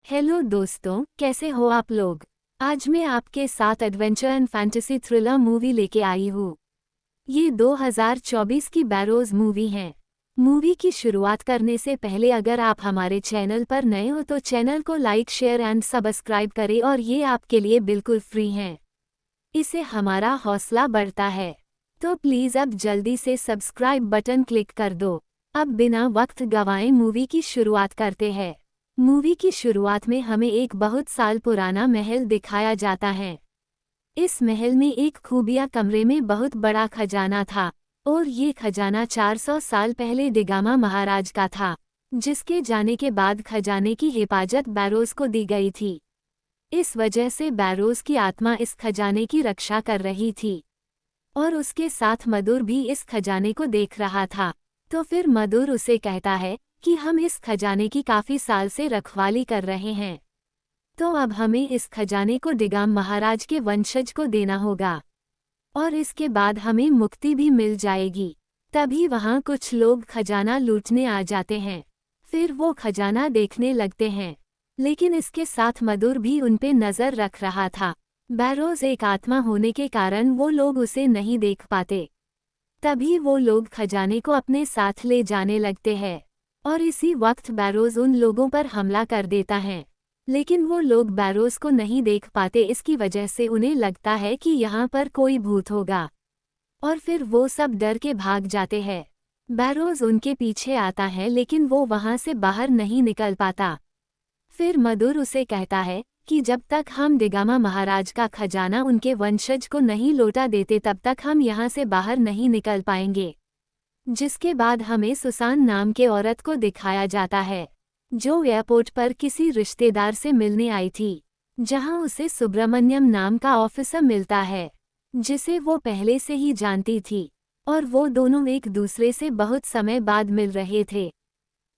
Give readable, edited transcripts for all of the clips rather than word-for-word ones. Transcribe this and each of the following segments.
Hello दोस्तों, कैसे हो आप लोग। आज मैं आपके साथ adventure and fantasy thriller movie लेके आई हूँ। ये 2024 की बैरोज मूवी है। मूवी की शुरुआत करने से पहले अगर आप हमारे चैनल पर नए हो तो चैनल को लाइक शेयर एंड सब्सक्राइब करें और ये आपके लिए बिल्कुल फ्री है। इससे हमारा हौसला बढ़ता है। तो प्लीज़ अब जल्दी से सब्सक्राइब बटन क्लिक कर दो। अब बिना वक्त गवाए मूवी की शुरुआत करते हैं। मूवी की शुरुआत में हमें एक बहुत साल पुराना महल दिखाया जाता है। इस महल में एक खुफिया कमरे में बहुत बड़ा खजाना था और ये खजाना 400 साल पहले दिगामा महाराज का था, जिसके जाने के बाद खजाने की हिफाजत बैरोज को दी गई थी। इस वजह से बैरोज की आत्मा इस खजाने की रक्षा कर रही थी और उसके साथ मधुर भी इस खजाने को देख रहा था। तो फिर मधुर उसे कहता है कि हम इस खजाने की काफी साल से रखवाली कर रहे हैं, तो अब हमें इस खजाने को दिगाम महाराज के वंशज को देना होगा और इसके बाद हमें मुक्ति भी मिल जाएगी। तभी वहाँ कुछ लोग खजाना लूटने आ जाते हैं। फिर वो खजाना देखने लगते हैं, लेकिन इसके साथ मधुर भी उन पे नजर रख रहा था। बैरोज एक आत्मा होने के कारण वो लोग उसे नहीं देख पाते। तभी वो लोग खजाने को अपने साथ ले जाने लगते हैं और इसी वक्त बैरोज उन लोगों पर हमला कर देता है। लेकिन वो लोग बैरोज को नहीं देख पाते, इसकी वजह से उन्हें लगता है कि यहाँ पर कोई भूत होगा और फिर वो सब डर के भाग जाते हैं। बैरोज उनके पीछे आता है लेकिन वो वहाँ से बाहर नहीं निकल पाता। फिर मधुर उसे कहता है कि जब तक हम दिगामा महाराज का खजाना उनके वंशज को नहीं लौटा देते तब तक हम यहाँ से बाहर नहीं निकल पाएंगे। जिसके बाद हमें सुसान नाम के औरत को दिखाया जाता है, जो एयरपोर्ट पर किसी रिश्तेदार से मिलने आई थी, जहां उसे सुब्रमण्यम नाम का ऑफिसर मिलता है, जिसे वो पहले से ही जानती थी और वो दोनों एक दूसरे से बहुत समय बाद मिल रहे थे।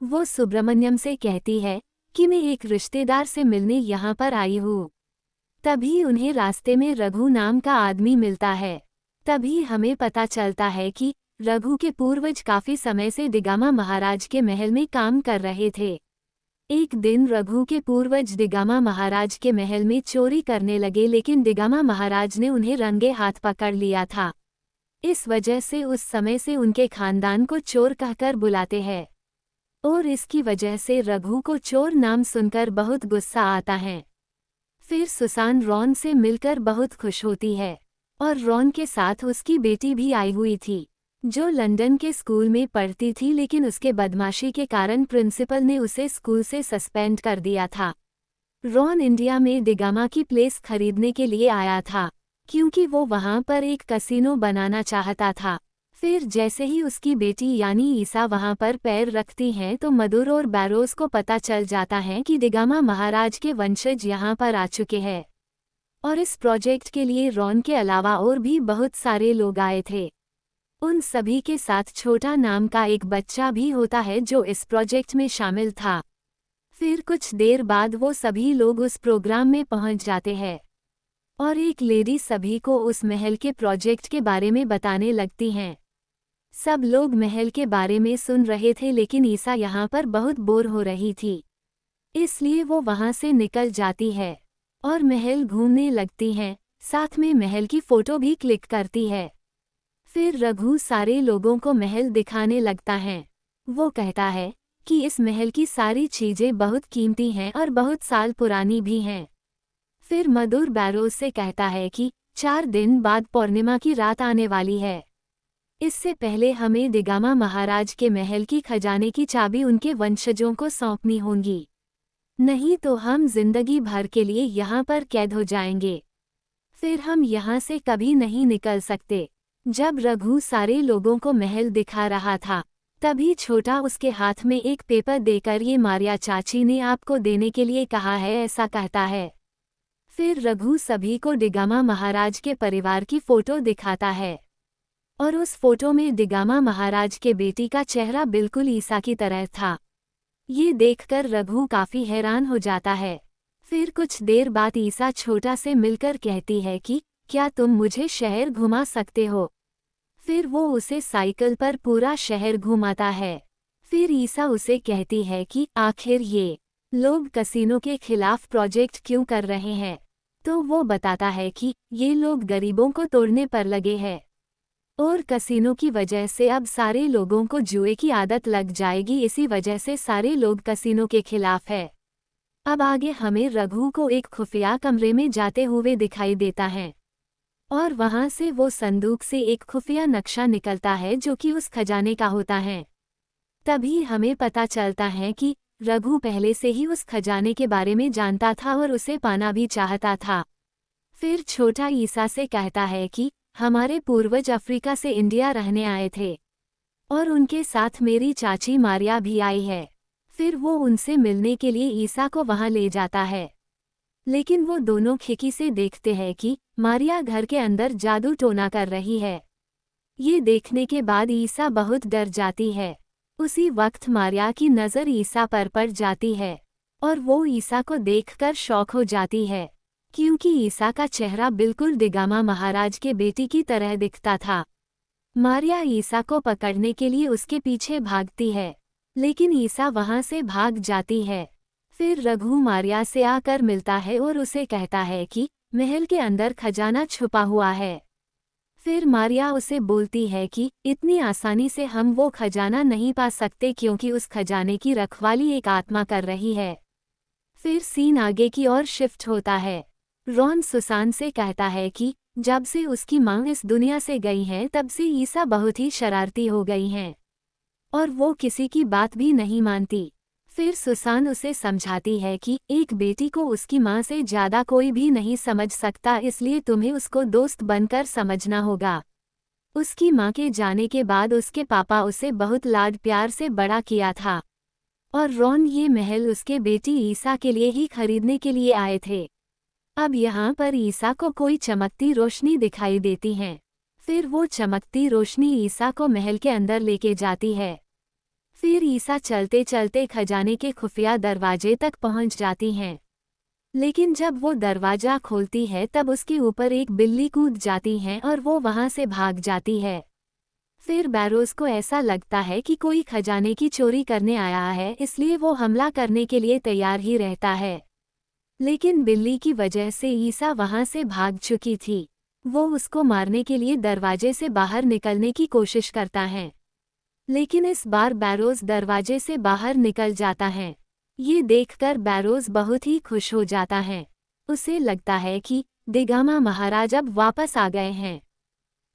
वो सुब्रमण्यम से कहती है कि मैं एक रिश्तेदार से मिलने यहाँ पर आई हूँ। तभी उन्हें रास्ते में रघु नाम का आदमी मिलता है। तभी हमें पता चलता है कि रघु के पूर्वज काफी समय से दिगामा महाराज के महल में काम कर रहे थे। एक दिन रघु के पूर्वज दिगामा महाराज के महल में चोरी करने लगे, लेकिन दिगामा महाराज ने उन्हें रंगे हाथ पकड़ लिया था। इस वजह से उस समय से उनके खानदान को चोर कहकर बुलाते हैं और इसकी वजह से रघु को चोर नाम सुनकर बहुत गुस्सा आता है। फिर सुसान रॉन से मिलकर बहुत खुश होती है और रॉन के साथ उसकी बेटी भी आई हुई थी, जो लंदन के स्कूल में पढ़ती थी, लेकिन उसके बदमाशी के कारण प्रिंसिपल ने उसे स्कूल से सस्पेंड कर दिया था। रॉन इंडिया में दिगामा की प्लेस खरीदने के लिए आया था क्योंकि वो वहाँ पर एक कसिनो बनाना चाहता था। फिर जैसे ही उसकी बेटी यानी ईसा वहाँ पर पैर रखती हैं तो मधुर और बैरोज को पता चल जाता है कि दिगामा महाराज के वंशज यहाँ पर आ चुके हैं और इस प्रोजेक्ट के लिए रॉन के अलावा और भी बहुत सारे लोग आए थे। उन सभी के साथ छोटा नाम का एक बच्चा भी होता है जो इस प्रोजेक्ट में शामिल था। फिर कुछ देर बाद वो सभी लोग उस प्रोग्राम में पहुंच जाते हैं और एक लेडी सभी को उस महल के प्रोजेक्ट के बारे में बताने लगती हैं। सब लोग महल के बारे में सुन रहे थे, लेकिन ईसा यहाँ पर बहुत बोर हो रही थी, इसलिए वो वहाँ से निकल जाती है और महल घूमने लगती हैं, साथ में महल की फोटो भी क्लिक करती है। फिर रघु सारे लोगों को महल दिखाने लगता है। वो कहता है कि इस महल की सारी चीजें बहुत कीमती हैं और बहुत साल पुरानी भी हैं। फिर मधुर बैरोज से कहता है कि 4 दिन बाद पूर्णिमा की रात आने वाली है। इससे पहले हमें दिगामा महाराज के महल की खजाने की चाबी उनके वंशजों को सौंपनी होगी, नहीं तो हम जिंदगी भर के लिए यहाँ पर कैद हो जाएंगे। फिर हम यहाँ से कभी नहीं निकल सकते। जब रघु सारे लोगों को महल दिखा रहा था, तभी छोटा उसके हाथ में एक पेपर देकर ये मारिया चाची ने आपको देने के लिए कहा है, ऐसा कहता है। फिर रघु सभी को दिगामा महाराज के परिवार की फोटो दिखाता है और उस फोटो में दिगामा महाराज के बेटी का चेहरा बिल्कुल ईसा की तरह था। ये देखकर रघु काफी हैरान हो जाता है। फिर कुछ देर बाद ईसा छोटा से मिलकर कहती है कि क्या तुम मुझे शहर घुमा सकते हो। फिर वो उसे साइकिल पर पूरा शहर घुमाता है। फिर ईसा उसे कहती है कि आखिर ये लोग कसीनो के खिलाफ प्रोजेक्ट क्यों कर रहे हैं? तो वो बताता है कि ये लोग गरीबों को तोड़ने पर लगे हैं और कसीनो की वजह से अब सारे लोगों को जुए की आदत लग जाएगी, इसी वजह से सारे लोग कसीनो के खिलाफ है। अब आगे हमें रघु को एक खुफिया कमरे में जाते हुए दिखाई देता है और वहां से वो संदूक से एक खुफिया नक्शा निकलता है जो कि उस खजाने का होता है। तभी हमें पता चलता है कि रघु पहले से ही उस खजाने के बारे में जानता था और उसे पाना भी चाहता था। फिर छोटा ईसा से कहता है कि हमारे पूर्वज अफ्रीका से इंडिया रहने आए थे और उनके साथ मेरी चाची मारिया भी आई है। फिर वो उनसे मिलने के लिए ईसा को वहां ले जाता है, लेकिन वो दोनों खिड़की से देखते हैं कि मारिया घर के अंदर जादू टोना कर रही है। ये देखने के बाद ईसा बहुत डर जाती है। उसी वक्त मारिया की नज़र ईसा पर पड़ जाती है और वो ईसा को देखकर शॉक हो जाती है, क्योंकि ईसा का चेहरा बिल्कुल दिगामा महाराज के बेटी की तरह दिखता था। मारिया ईसा को पकड़ने के लिए उसके पीछे भागती है, लेकिन ईसा वहां से भाग जाती है। फिर रघु मारिया से आकर मिलता है और उसे कहता है कि महल के अंदर खजाना छुपा हुआ है। फिर मारिया उसे बोलती है कि इतनी आसानी से हम वो खजाना नहीं पा सकते, क्योंकि उस खजाने की रखवाली एक आत्मा कर रही है। फिर सीन आगे की ओर शिफ्ट होता है। रॉन सुसान से कहता है कि जब से उसकी मां इस दुनिया से गई हैं तब से ईसा बहुत ही शरारती हो गई हैं और वो किसी की बात भी नहीं मानती। फिर सुसान उसे समझाती है कि एक बेटी को उसकी मां से ज़्यादा कोई भी नहीं समझ सकता, इसलिए तुम्हें उसको दोस्त बनकर समझना होगा। उसकी मां के जाने के बाद उसके पापा उसे बहुत लाड प्यार से बड़ा किया था और रॉन ये महल उसके बेटी ईसा के लिए ही खरीदने के लिए आए थे। अब यहाँ पर ईसा को कोई चमकती रोशनी दिखाई देती है। फिर वो चमकती रोशनी ईसा को महल के अंदर लेके जाती है। फिर ईसा चलते चलते खजाने के खुफिया दरवाजे तक पहुंच जाती हैं, लेकिन जब वो दरवाजा खोलती है तब उसके ऊपर एक बिल्ली कूद जाती है और वो वहां से भाग जाती है। फिर बैरोज को ऐसा लगता है कि कोई खजाने की चोरी करने आया है, इसलिए वो हमला करने के लिए तैयार ही रहता है। लेकिन बिल्ली की वजह से ईसा वहां से भाग चुकी थी। वो उसको मारने के लिए दरवाजे से बाहर निकलने की कोशिश करता है, लेकिन इस बार बैरोज दरवाजे से बाहर निकल जाता है। ये देखकर बैरोज बहुत ही खुश हो जाता है। उसे लगता है कि दिगामा महाराज अब वापस आ गए हैं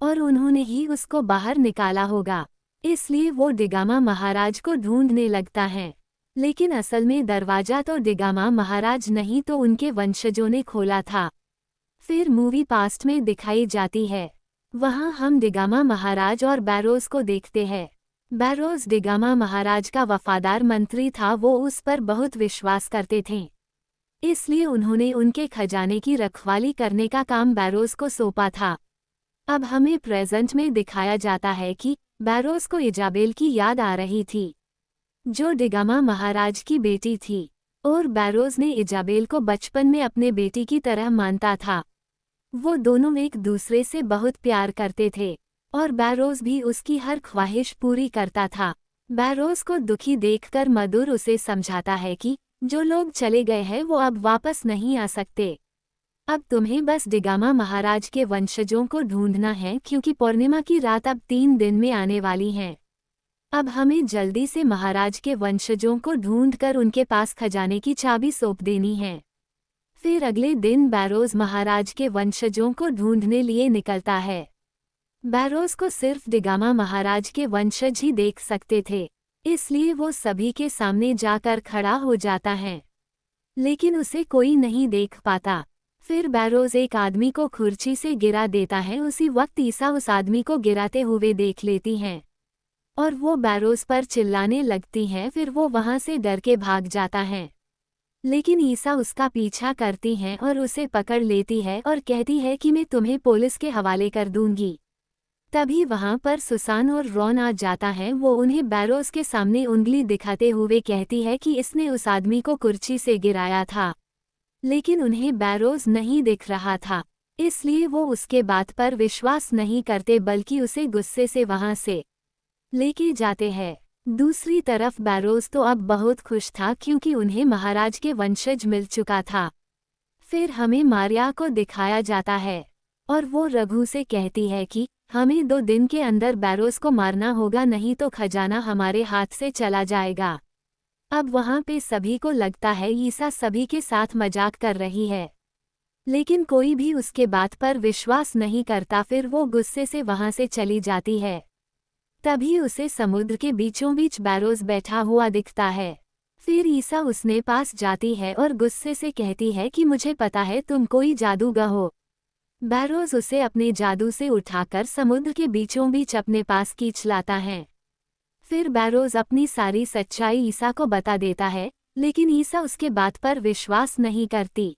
और उन्होंने ही उसको बाहर निकाला होगा, इसलिए वो दिगामा महाराज को ढूंढने लगता है। लेकिन असल में दरवाजा तो दिगामा महाराज नहीं तो उनके वंशजों ने खोला था। फिर मूवी पास्ट में दिखाई जाती है। वहां हम दिगामा महाराज और बैरोज को देखते हैं। बैरोज दिगामा महाराज का वफादार मंत्री था, वो उस पर बहुत विश्वास करते थे, इसलिए उन्होंने उनके खजाने की रखवाली करने का काम बैरोज को सौंपा था। अब हमें प्रेजेंट में दिखाया जाता है कि बैरोज को इजाबेल की याद आ रही थी, जो दिगामा महाराज की बेटी थी, और बैरोज ने इजाबेल को बचपन में अपने बेटी की तरह मानता था। वो दोनों एक दूसरे से बहुत प्यार करते थे और बैरोज भी उसकी हर ख्वाहिश पूरी करता था। बैरोज को दुखी देखकर मधुर उसे समझाता है कि जो लोग चले गए हैं वो अब वापस नहीं आ सकते। अब तुम्हें बस दिगामा महाराज के वंशजों को ढूंढना है, क्योंकि पूर्णिमा की रात अब 3 दिन में आने वाली है। अब हमें जल्दी से महाराज के वंशजों को ढूंढकर उनके पास खजाने की चाबी सौंप देनी है। फिर अगले दिन बैरोज महाराज के वंशजों को ढूंढने लिए निकलता है। बैरोज को सिर्फ दिगामा महाराज के वंशज ही देख सकते थे, इसलिए वो सभी के सामने जाकर खड़ा हो जाता है, लेकिन उसे कोई नहीं देख पाता। फिर बैरोज एक आदमी को खुर्ची से गिरा देता है। उसी वक्त ईसा उस आदमी को गिराते हुए देख लेती हैं और वो बैरोज पर चिल्लाने लगती हैं। फिर वो वहां से डर के भाग जाता है, लेकिन ईसा उसका पीछा करती हैं और उसे पकड़ लेती है और कहती है कि मैं तुम्हें पुलिस के हवाले कर दूंगी। तभी वहां पर सुसान और रॉन आ जाता है। वो उन्हें बैरोज के सामने उंगली दिखाते हुए कहती है कि इसने उस आदमी को कुर्सी से गिराया था, लेकिन उन्हें बैरोज नहीं दिख रहा था, इसलिए वो उसके बात पर विश्वास नहीं करते, बल्कि उसे गुस्से से वहां से लेके जाते हैं। दूसरी तरफ बैरोज तो अब बहुत खुश था क्योंकि उन्हें महाराज के वंशज मिल चुका था। फिर हमें मारिया को दिखाया जाता है और वो रघु से कहती है कि हमें 2 दिन के अंदर बैरोज को मारना होगा, नहीं तो खजाना हमारे हाथ से चला जाएगा। अब वहाँ पे सभी को लगता है ईसा सभी के साथ मजाक कर रही है, लेकिन कोई भी उसके बात पर विश्वास नहीं करता। फिर वो गुस्से से वहाँ से चली जाती है। तभी उसे समुद्र के बीचों बीच बैरोज बैठा हुआ दिखता है। फिर ईसा उसने पास जाती है और गुस्से से कहती है कि मुझे पता है तुम कोई जादूगर हो। बैरोज उसे अपने जादू से उठाकर समुद्र के बीचों बीच अपने पास खींच लाता है। फिर बैरोज अपनी सारी सच्चाई ईसा को बता देता है, लेकिन ईसा उसके बात पर विश्वास नहीं करती।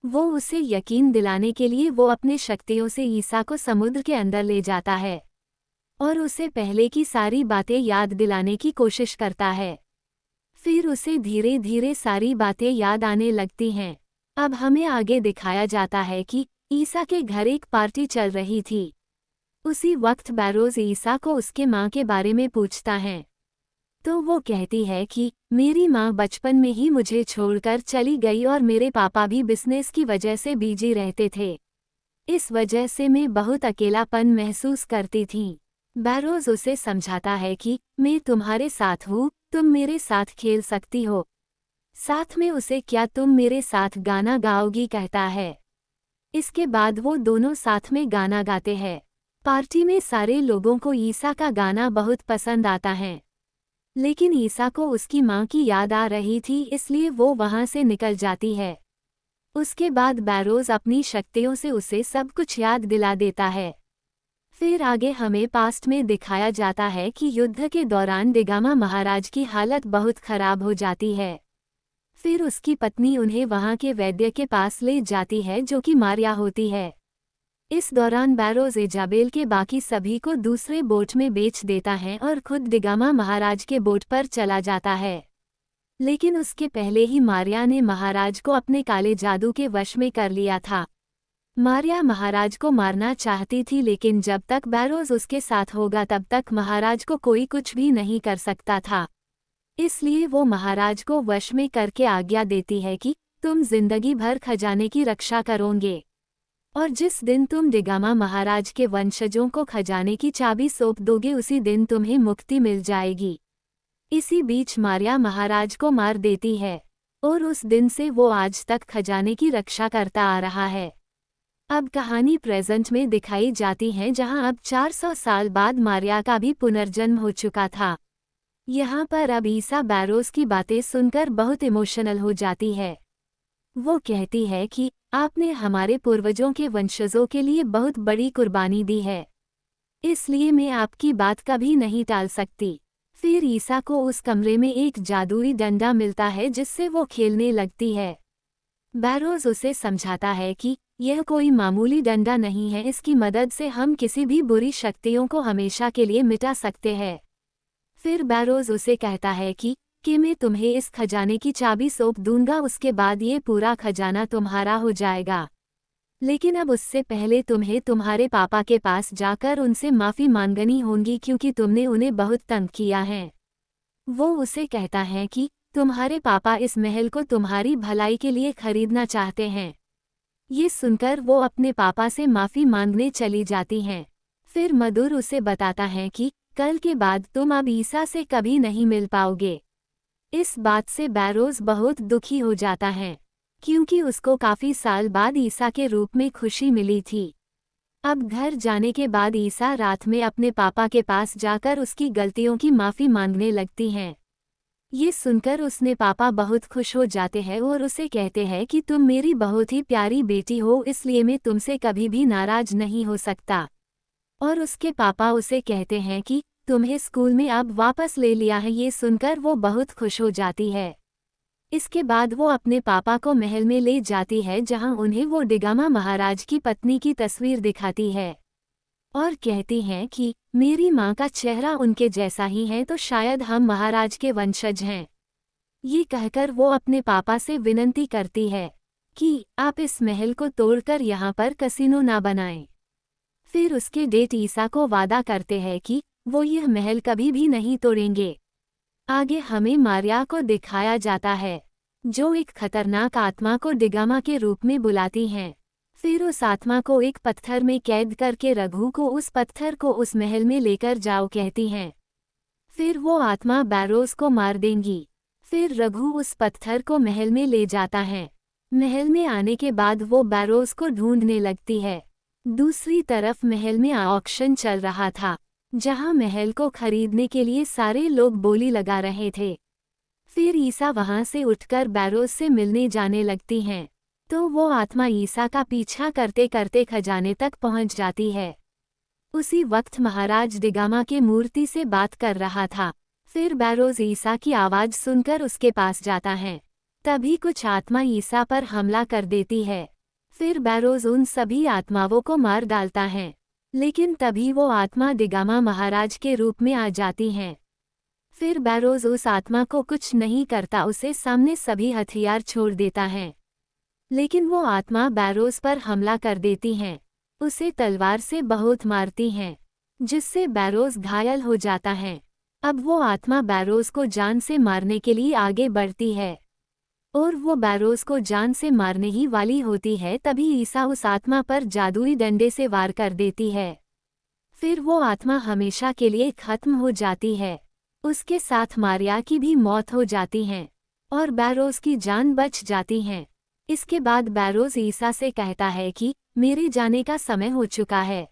वो उसे यकीन दिलाने के लिए वो अपने शक्तियों से ईसा को समुद्र के अंदर ले जाता है और उसे पहले की सारी बातें याद दिलाने की कोशिश करता है। फिर उसे धीरे धीरे सारी बातें याद आने लगती हैं। अब हमें आगे दिखाया जाता है कि ईसा के घर एक पार्टी चल रही थी। उसी वक्त बैरोज ईसा को उसके माँ के बारे में पूछता है, तो वो कहती है कि मेरी माँ बचपन में ही मुझे छोड़कर चली गई और मेरे पापा भी बिजनेस की वजह से बिजी रहते थे। इस वजह से मैं बहुत अकेलापन महसूस करती थी। बैरोज उसे समझाता है कि मैं तुम्हारे साथ हूँ, तुम मेरे साथ खेल सकती हो। साथ में उसे क्या तुम मेरे साथ गाना गाओगी कहता है। इसके बाद वो दोनों साथ में गाना गाते हैं। पार्टी में सारे लोगों को ईसा का गाना बहुत पसंद आता है, लेकिन ईसा को उसकी माँ की याद आ रही थी, इसलिए वो वहाँ से निकल जाती है। उसके बाद बैरोज अपनी शक्तियों से उसे सब कुछ याद दिला देता है। फिर आगे हमें पास्ट में दिखाया जाता है कि युद्ध के दौरान डिगामा महाराज की हालत बहुत खराब हो जाती है। फिर उसकी पत्नी उन्हें वहाँ के वैद्य के पास ले जाती है जो कि मारिया होती है। इस दौरान बैरोज इजाबेल के बाकी सभी को दूसरे बोट में बेच देता है और खुद डिगामा महाराज के बोट पर चला जाता है। लेकिन उसके पहले ही मारिया ने महाराज को अपने काले जादू के वश में कर लिया था। मारिया महाराज को मारना चाहती थी, लेकिन जब तक बैरोज उसके साथ होगा तब तक महाराज को कोई कुछ भी नहीं कर सकता था। इसलिए वो महाराज को वश में करके आज्ञा देती है कि तुम जिंदगी भर खजाने की रक्षा करोगे और जिस दिन तुम डिगामा महाराज के वंशजों को खजाने की चाबी सौंप दोगे उसी दिन तुम्हें मुक्ति मिल जाएगी। इसी बीच मारिया महाराज को मार देती है और उस दिन से वो आज तक खजाने की रक्षा करता आ रहा है। अब कहानी प्रेजेंट में दिखाई जाती है, जहां अब 400 साल बाद मारिया का भी पुनर्जन्म हो चुका था। यहाँ पर अब ईसा बैरोज की बातें सुनकर बहुत इमोशनल हो जाती है। वो कहती है कि आपने हमारे पूर्वजों के वंशजों के लिए बहुत बड़ी कुर्बानी दी है, इसलिए मैं आपकी बात कभी नहीं टाल सकती। फिर ईसा को उस कमरे में एक जादुई डंडा मिलता है जिससे वो खेलने लगती है। बैरोज उसे समझाता है कि यह कोई मामूली डंडा नहीं है, इसकी मदद से हम किसी भी बुरी शक्तियों को हमेशा के लिए मिटा सकते हैं। फिर बैरोज उसे कहता है कि मैं तुम्हें इस खजाने की चाबी सौंप दूंगा, उसके बाद ये पूरा खजाना तुम्हारा हो जाएगा। लेकिन अब उससे पहले तुम्हें तुम्हारे पापा के पास जाकर उनसे माफ़ी मांगनी होगी क्योंकि तुमने उन्हें बहुत तंग किया है। वो उसे कहता है कि तुम्हारे पापा इस महल को तुम्हारी भलाई के लिए खरीदना चाहते हैं। ये सुनकर वो अपने पापा से माफ़ी मांगने चली जाती हैं। फिर मधुर उसे बताता है कि कल के बाद तुम अब ईसा से कभी नहीं मिल पाओगे। इस बात से बैरोज बहुत दुखी हो जाता है क्योंकि उसको काफ़ी साल बाद ईसा के रूप में खुशी मिली थी। अब घर जाने के बाद ईसा रात में अपने पापा के पास जाकर उसकी गलतियों की माफ़ी मांगने लगती हैं। ये सुनकर उसने पापा बहुत खुश हो जाते हैं और उसे कहते हैं कि तुम मेरी बहुत ही प्यारी बेटी हो, इसलिए मैं तुमसे कभी भी नाराज नहीं हो सकता। और उसके पापा उसे कहते हैं कि तुम्हें स्कूल में अब वापस ले लिया है। ये सुनकर वो बहुत खुश हो जाती है। इसके बाद वो अपने पापा को महल में ले जाती है जहां उन्हें वो डिगामा महाराज की पत्नी की तस्वीर दिखाती है और कहती हैं कि मेरी माँ का चेहरा उनके जैसा ही है, तो शायद हम महाराज के वंशज हैं। ये कहकर वो अपने पापा से विनती करती है कि आप इस महल को तोड़कर यहाँ पर कसिनो ना बनाएं। फिर उसके डेट ईसा को वादा करते हैं कि वो यह महल कभी भी नहीं तोड़ेंगे। आगे हमें मारिया को दिखाया जाता है, जो एक खतरनाक आत्मा को डिगामा के रूप में बुलाती हैं। फिर उस आत्मा को एक पत्थर में कैद करके रघु को उस पत्थर को उस महल में लेकर जाओ कहती हैं। फिर वो आत्मा बैरोज को मार देंगी। फिर रघु उस पत्थर को महल में ले जाता है। महल में आने के बाद वो बैरोज को ढूंढने लगती है। दूसरी तरफ महल में ऑक्शन चल रहा था, जहां महल को खरीदने के लिए सारे लोग बोली लगा रहे थे। फिर ईसा वहां से उठकर बैरोज से मिलने जाने लगती हैं, तो वो आत्मा ईसा का पीछा करते करते खजाने तक पहुंच जाती है। उसी वक्त महाराज डिगामा के मूर्ति से बात कर रहा था। फिर बैरोज ईसा की आवाज़ सुनकर उसके पास जाता है। तभी कुछ आत्मा ईसा पर हमला कर देती है। फिर बैरोज उन सभी आत्माओं को मार डालता है, लेकिन तभी वो आत्मा डिगामा महाराज के रूप में आ जाती हैं। फिर बैरोज उस आत्मा को कुछ नहीं करता, उसे सामने सभी हथियार छोड़ देता है। लेकिन वो आत्मा बैरोज पर हमला कर देती हैं, उसे तलवार से बहुत मारती हैं, जिससे बैरोज घायल हो जाता है। अब वो आत्मा बैरोज को जान से मारने के लिए आगे बढ़ती है, और वो बैरोज को जान से मारने ही वाली होती है, तभी ईसा उस आत्मा पर जादुई डंडे से वार कर देती है। फिर वो आत्मा हमेशा के लिए खत्म हो जाती है। उसके साथ मारिया की भी मौत हो जाती है, और बैरोज की जान बच जाती है। इसके बाद बैरोज ईसा से कहता है कि मेरे जाने का समय हो चुका है,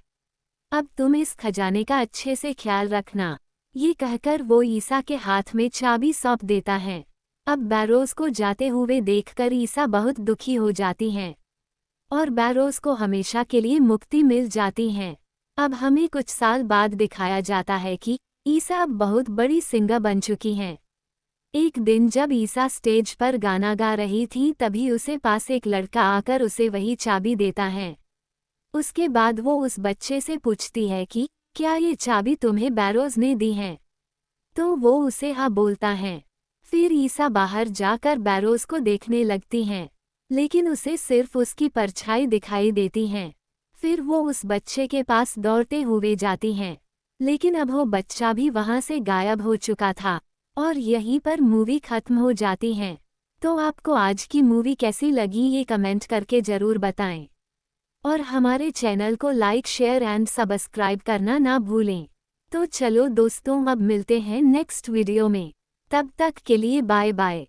अब तुम इस खजाने का अच्छे से ख्याल रखना। ये कहकर वो ईसा के हाथ में चाबी सौंप देता है। अब बैरोज को जाते हुए देखकर ईसा बहुत दुखी हो जाती हैं, और बैरोज को हमेशा के लिए मुक्ति मिल जाती है। अब हमें कुछ साल बाद दिखाया जाता है कि ईसा अब बहुत बड़ी सिंगर बन चुकी हैं। एक दिन जब ईसा स्टेज पर गाना गा रही थी, तभी उसे पास एक लड़का आकर उसे वही चाबी देता है। उसके बाद वो उस बच्चे से पूछती है कि क्या ये चाबी तुम्हें बैरोज ने दी है? तो वो उसे हाँ बोलता है। फिर ईसा बाहर जाकर बैरोज को देखने लगती हैं, लेकिन उसे सिर्फ उसकी परछाई दिखाई देती है। फिर वो उस बच्चे के पास दौड़ते हुए जाती हैं, लेकिन अब वो बच्चा भी वहाँ से गायब हो चुका था, और यहीं पर मूवी खत्म हो जाती है। तो आपको आज की मूवी कैसी लगी ये कमेंट करके ज़रूर बताएं, और हमारे चैनल को लाइक शेयर एंड सब्सक्राइब करना ना भूलें। तो चलो दोस्तों, अब मिलते हैं नेक्स्ट वीडियो में। तब तक के लिए बाय बाय।